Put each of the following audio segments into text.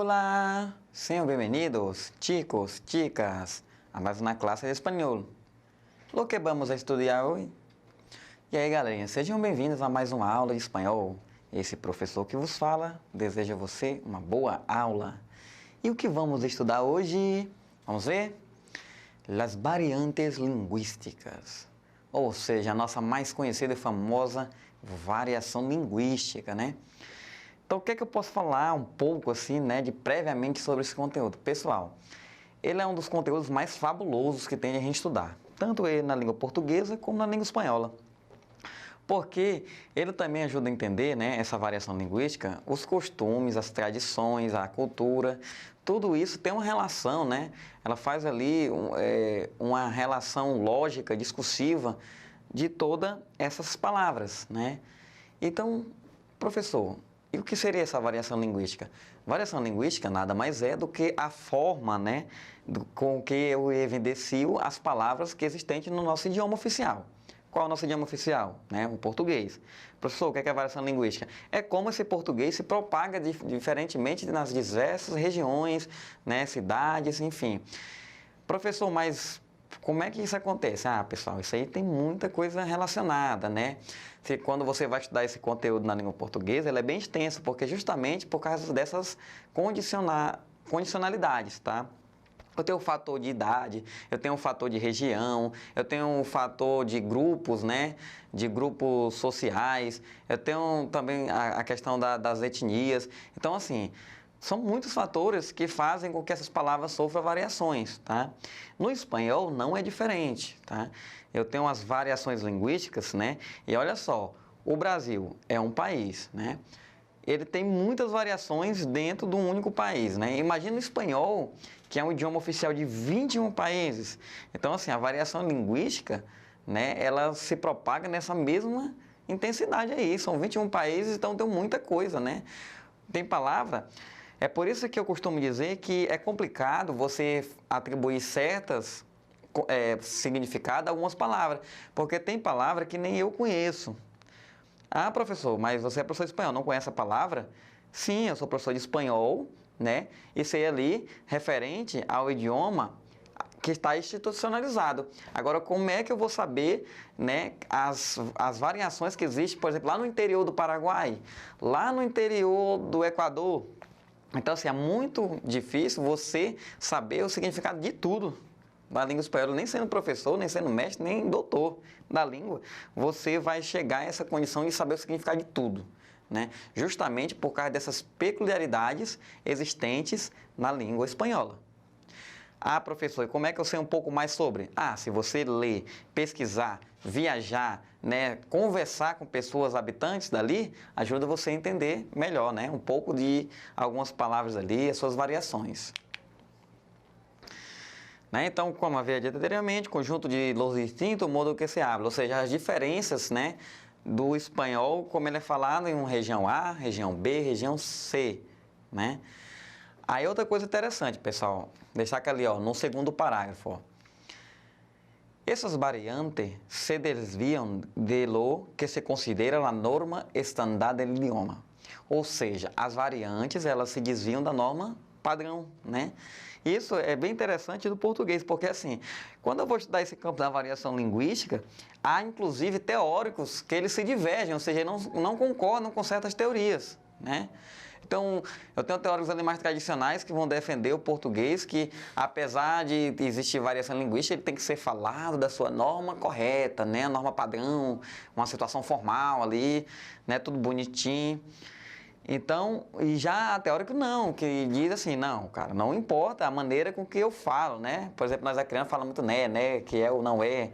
Olá, sejam bem-vindos, chicos, chicas, a mais uma classe de espanhol. O que vamos estudar hoje? E aí, galerinha, sejam bem-vindos a mais uma aula de espanhol. Esse professor que vos fala deseja a você uma boa aula. E o que vamos estudar hoje? Vamos ver? As variantes linguísticas. Ou seja, a nossa mais conhecida e famosa variação linguística, né? Então, o que é que eu posso falar um pouco assim, né, previamente sobre esse conteúdo? Pessoal, ele é um dos conteúdos mais fabulosos que tem de a gente estudar, tanto ele na língua portuguesa como na língua espanhola. Porque ele também ajuda a entender, né, essa variação linguística, os costumes, as tradições, a cultura, tudo isso tem uma relação, né? Ela faz ali uma relação lógica, discursiva de todas essas palavras, né? Então, professor, e o que seria essa variação linguística? Variação linguística nada mais é do que a forma, né, com que eu evidencio as palavras que existem no nosso idioma oficial. Qual é o nosso idioma oficial? Né? O português. Professor, o que é variação linguística? É como esse português se propaga diferentemente nas diversas regiões, né, cidades, enfim. Professor, mas como é que isso acontece? Ah, pessoal, isso aí tem muita coisa relacionada, né? Quando você vai estudar esse conteúdo na língua portuguesa, ele é bem extenso, porque justamente por causa dessas condicionalidades, tá? Eu tenho o fator de idade, eu tenho o fator de região, eu tenho o fator de grupos, né? De grupos sociais, eu tenho também a questão das etnias. Então, assim, são muitos fatores que fazem com que essas palavras sofram variações, tá? No espanhol não é diferente, tá? Eu tenho as variações linguísticas, né? E olha só, o Brasil é um país, né? Ele tem muitas variações dentro de um único país, né? Imagina o espanhol, que é um idioma oficial de 21 países. Então, assim, a variação linguística, né, ela se propaga nessa mesma intensidade aí. São 21 países, então tem muita coisa, né? Tem palavra. É por isso que eu costumo dizer que é complicado você atribuir certas significados a algumas palavras, porque tem palavra que nem eu conheço. Ah, professor, mas você é professor de espanhol, não conhece a palavra? Sim, eu sou professor de espanhol, né? E sei ali referente ao idioma que está institucionalizado. Agora, como é que eu vou saber, né, as variações que existem, por exemplo, lá no interior do Paraguai, lá no interior do Equador? Então, assim, é muito difícil você saber o significado de tudo da língua espanhola, nem sendo professor, nem sendo mestre, nem doutor da língua, você vai chegar a essa condição de saber o significado de tudo, né? Justamente por causa dessas peculiaridades existentes na língua espanhola. Ah, professor, e como é que eu sei um pouco mais sobre? Ah, se você ler, pesquisar, viajar, né, conversar com pessoas habitantes dali, ajuda você a entender melhor, né, um pouco de algumas palavras ali, as suas variações. Né? Então, como havia dito anteriormente, conjunto de los distintos modo que se habla, ou seja, as diferenças, né, do espanhol, como ele é falado em uma região A, região B, região C, né? Aí outra coisa interessante, pessoal, destaca ali, ó, no segundo parágrafo, ó. Essas variantes se desviam de lo que se considera a norma estándar do idioma. Ou seja, as variantes, elas se desviam da norma padrão, né? Isso é bem interessante do português, porque assim, quando eu vou estudar esse campo da variação linguística, há inclusive teóricos que eles se divergem, ou seja, não concordam com certas teorias, né? Então, eu tenho teóricos ali mais tradicionais que vão defender o português, que apesar de existir variação linguística, ele tem que ser falado da sua norma correta, né? A norma padrão, uma situação formal ali, né? Tudo bonitinho. Então, e já a teórico não, que diz assim, não, cara, não importa a maneira com que eu falo, né? Por exemplo, nós a criança fala muito né, que é ou não é.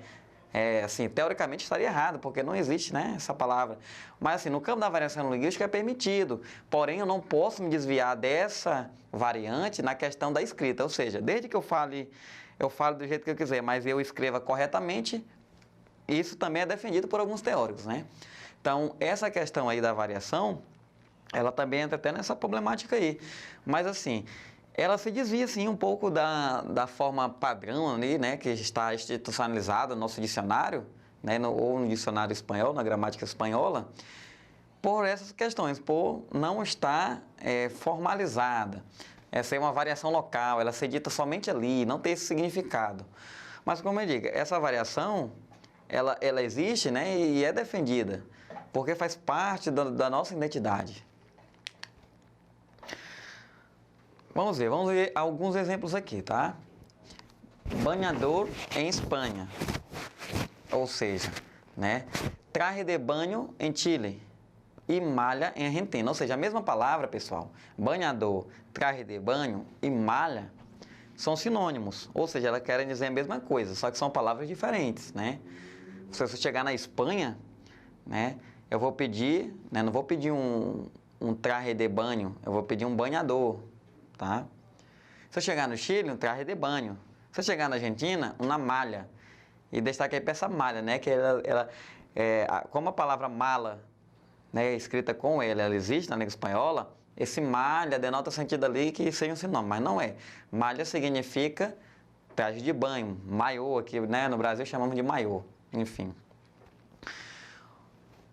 É, assim, teoricamente estaria errado, porque não existe, né, essa palavra. Mas, assim, no campo da variação linguística é permitido. Porém, eu não posso me desviar dessa variante na questão da escrita. Ou seja, desde que eu falo do jeito que eu quiser, mas eu escreva corretamente, isso também é defendido por alguns teóricos, né? Então, essa questão aí da variação, ela também entra até nessa problemática aí. Mas, assim, ela se desvia, sim, um pouco da forma padrão ali, né, que está institucionalizada no nosso dicionário, né, ou no dicionário espanhol, na gramática espanhola, por essas questões, por não estar formalizada. essa é uma variação local, ela ser dita somente ali, não ter esse significado. Mas, como eu digo, essa variação, ela existe, né, e é defendida, porque faz parte da nossa identidade. Vamos ver alguns exemplos aqui, tá? Banhador em Espanha, ou seja, né, traje de banho em Chile e malha em Argentina. Ou seja, a mesma palavra, pessoal, banhador, traje de banho e malha são sinônimos, ou seja, elas querem dizer a mesma coisa, só que são palavras diferentes, né? Se você chegar na Espanha, né, eu vou pedir, né, não vou pedir um traje de banho, eu vou pedir um banhador, tá? Se eu chegar no Chile, um traje de banho. Se eu chegar na Argentina, uma malha. E destaque aí para essa malha, né, que como a palavra mala, né, escrita com ela existe na língua espanhola, esse malha denota sentido ali que seja um sinônimo, mas não é. Malha significa traje de banho, maiô, aqui, né, no Brasil chamamos de maiô, enfim.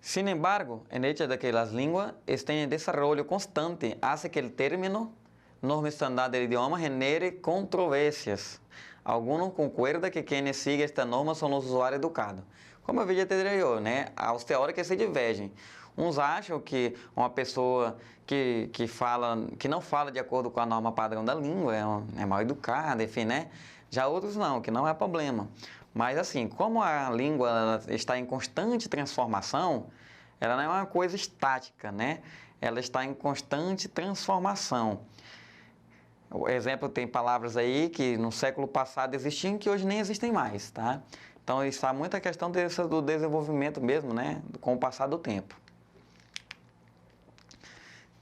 Sin embargo, en hecho de que las lenguas estén en desarrollo constante, hace que el término norma estándar del idioma genere controvérsias. Alguns concordam que quem siga esta norma são os usuários educados. Como eu vi anterior, né, os teóricos se divergem. Uns acham que uma pessoa que não fala de acordo com a norma padrão da língua é mal educada, enfim, né? Já outros não, que não é problema. Mas assim, como a língua está em constante transformação, ela não é uma coisa estática, né? Ela está em constante transformação. O exemplo, tem palavras aí que no século passado existiam que hoje nem existem mais, tá? Então, está muita questão do desenvolvimento mesmo, né? Com o passar do tempo.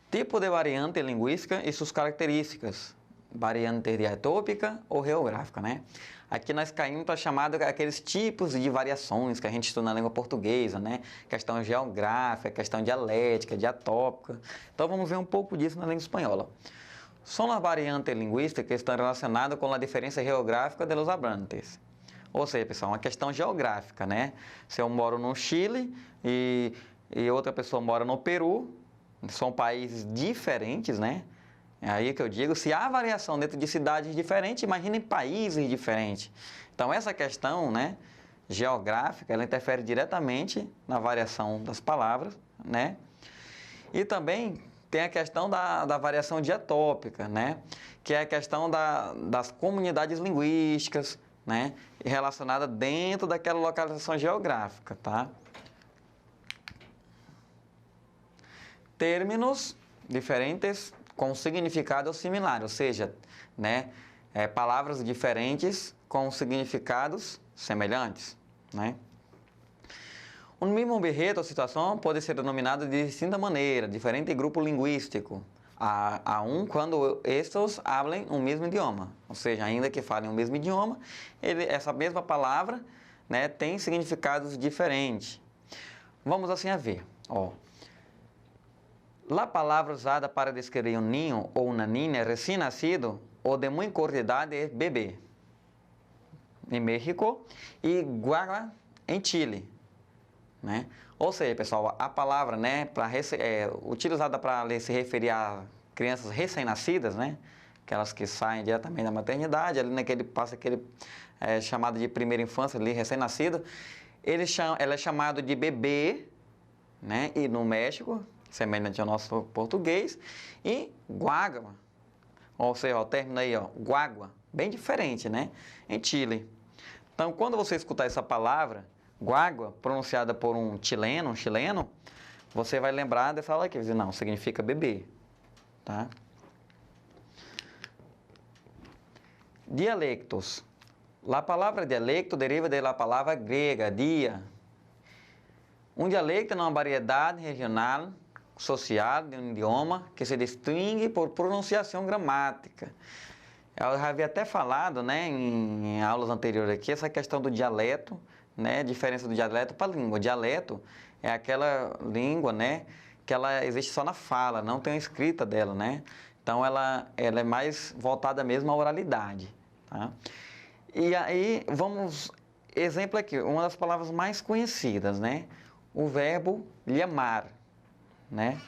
Tipo de variante linguística e suas características. Variante diatópica ou geográfica, né? Aqui nós caímos para chamar aqueles tipos de variações que a gente estuda na língua portuguesa, né? Questão geográfica, questão dialética, diatópica. Então, vamos ver um pouco disso na língua espanhola. São as variantes linguísticas que estão relacionadas com a diferença geográfica de los hablantes. Ou seja, pessoal, uma questão geográfica, né? Se eu moro no Chile e outra pessoa mora no Peru, são países diferentes, né? É aí que eu digo, se há variação dentro de cidades diferentes, imagine países diferentes. Então, essa questão, né, geográfica, ela interfere diretamente na variação das palavras, né? E também tem a questão da variação diatópica, né? Que é a questão das comunidades linguísticas, né? Relacionada dentro daquela localização geográfica, tá? Términos diferentes com significado similar, ou seja, né? Palavras diferentes com significados semelhantes, né? Um mesmo objeto ou situação pode ser denominado de distinta maneira, diferente grupo linguístico, quando estes falam o mesmo idioma. Ou seja, ainda que falem o mesmo idioma, essa mesma palavra, né, tem significados diferentes. Vamos assim a ver. Ó. A palavra usada para descrever um ninho ou uma niña recém-nascido ou de muito corta idade é bebê, em México, e guagua, em Chile. Né? Ou seja, pessoal, a palavra, né, utilizada para se referir a crianças recém-nascidas, né, aquelas que saem diretamente da maternidade, ali passa aquele chamado de primeira infância, ali recém-nascido, ela é chamado de bebê, né, e no México, semelhante ao nosso português, e guagua, ou seja, o término aí, ó, guagua, bem diferente, né, em Chile. Então, quando você escutar essa palavra, guagua, pronunciada por um chileno, você vai lembrar dessa aula aqui, não, significa bebê, tá? Dialectos. A palavra dialecto deriva da palavra grega, dia. Um dialecto é uma variedade regional, social de um idioma que se distingue por pronunciação gramática. Eu já havia até falado, né, em aulas anteriores aqui, essa questão do dialeto, né, diferença do dialeto para a língua. O dialeto é aquela língua, né, que ela existe só na fala, não tem a escrita dela, né? Então, ela é mais voltada mesmo à oralidade, tá? E aí, exemplo aqui, uma das palavras mais conhecidas, né? O verbo lhamar, né?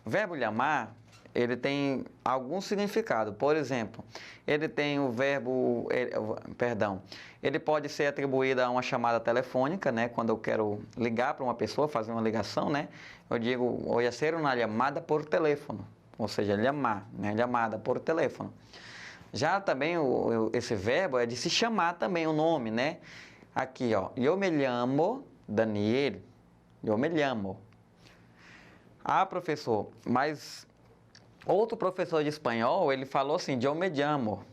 O verbo lhamar, ele tem algum significado. Por exemplo, ele tem o verbo, ele pode ser atribuído a uma chamada telefônica, né? Quando eu quero ligar para uma pessoa, fazer uma ligação, né? Eu digo, voy a hacer una llamada por teléfono, ou seja, chamar, né? Chamada por teléfono. Já também esse verbo é de se chamar também o nome, né? Aqui, ó, eu me llamo Daniel, eu me llamo. Ah, professor, mas outro professor de espanhol, ele falou assim, eu me llamo,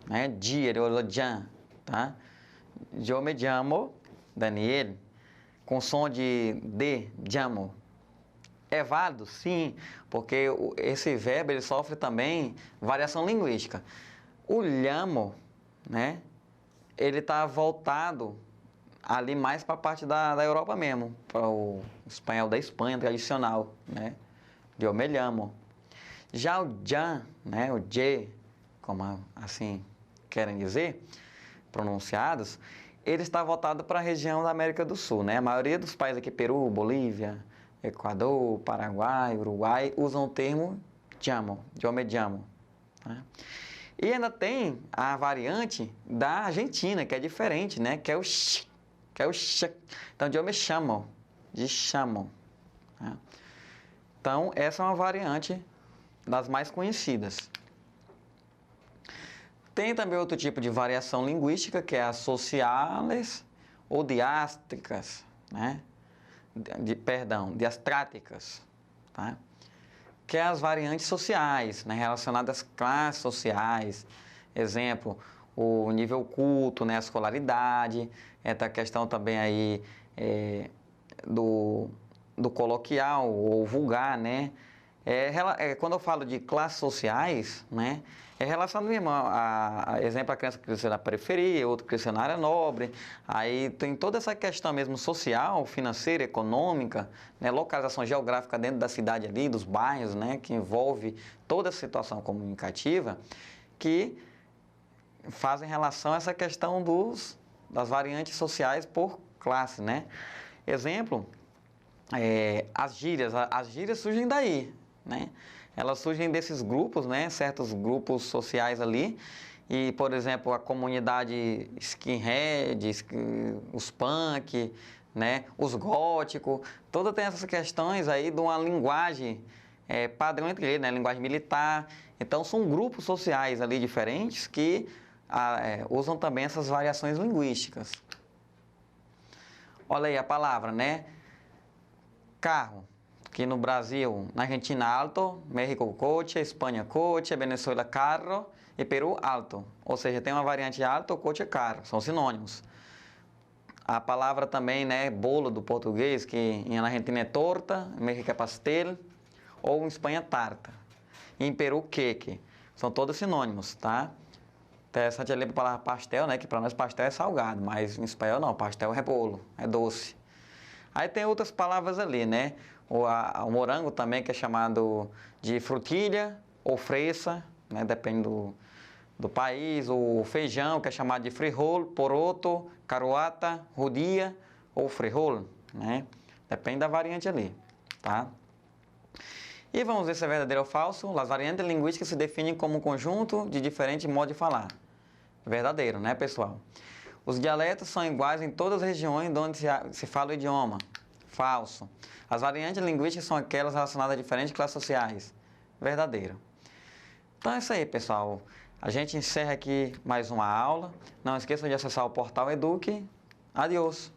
né? Ele falou Jan, tá? Eu me llamo Daniel, com som de D, llamo. É válido? Sim, porque esse verbo ele sofre também variação linguística. O llamo, né? Ele está voltado ali mais para a parte da Europa mesmo, para o espanhol da Espanha tradicional, né? Eu me llamo. Já o Jan, né? O J, como assim querem dizer, pronunciados, ele está voltado para a região da América do Sul, né? A maioria dos países aqui, Peru, Bolívia, Equador, Paraguai, Uruguai, usam o termo llamo, eu me llamo. Tá? E ainda tem a variante da Argentina, que é diferente, né? Que é o sh, que é o sh. Então, eu me chamo, de chamo. Tá? Então, essa é uma variante das mais conhecidas. Tem também outro tipo de variação linguística, que é as sociales ou diástricas, né? Diastráticas, tá? Que é as variantes sociais, né? Relacionadas às classes sociais. Exemplo, o nível culto, né? A escolaridade, a questão também aí do coloquial ou vulgar, né? Quando eu falo de classes sociais, né? É relacionado mesmo a exemplo, a criança que cresceu na periferia, outro que cresceu na área nobre. Aí tem toda essa questão mesmo social, financeira, econômica, né? Localização geográfica dentro da cidade ali, dos bairros, né? Que envolve toda a situação comunicativa, que fazem relação a essa questão das variantes sociais por classe, né? Exemplo, as gírias surgem daí, né? Elas surgem desses grupos, né? Certos grupos sociais ali. E, por exemplo, a comunidade skinhead, os punk, né? Os góticos, toda tem essas questões aí de uma linguagem padrão entre eles, né? Linguagem militar. Então, são grupos sociais ali diferentes que usam também essas variações linguísticas. Olha aí a palavra, né? Carro. Aqui no Brasil, na Argentina, alto, México, coche, Espanha, coche, Venezuela, carro e Peru, alto. Ou seja, tem uma variante alto, coche, carro, são sinônimos. A palavra também, né, bolo do português, que na Argentina é torta, em México é pastel, ou em Espanha, tarta. E em Peru, queque. São todos sinônimos, tá? Interessante ali a palavra pastel, né, que para nós pastel é salgado, mas em espanhol não, pastel é bolo, é doce. Aí tem outras palavras ali, né? O morango também, que é chamado de frutilha ou fresa, né? Depende do país. O feijão, que é chamado de frijol, poroto, caruata, judia ou frijol, né? Depende da variante ali, tá? E vamos ver se é verdadeiro ou falso. As variantes linguísticas se definem como um conjunto de diferentes modos de falar. Verdadeiro, né, pessoal? Os dialetos são iguais em todas as regiões onde se fala o idioma. Falso. As variantes linguísticas são aquelas relacionadas a diferentes classes sociais. Verdadeiro. Então é isso aí, pessoal. A gente encerra aqui mais uma aula. Não esqueçam de acessar o portal Eduque. Adiós.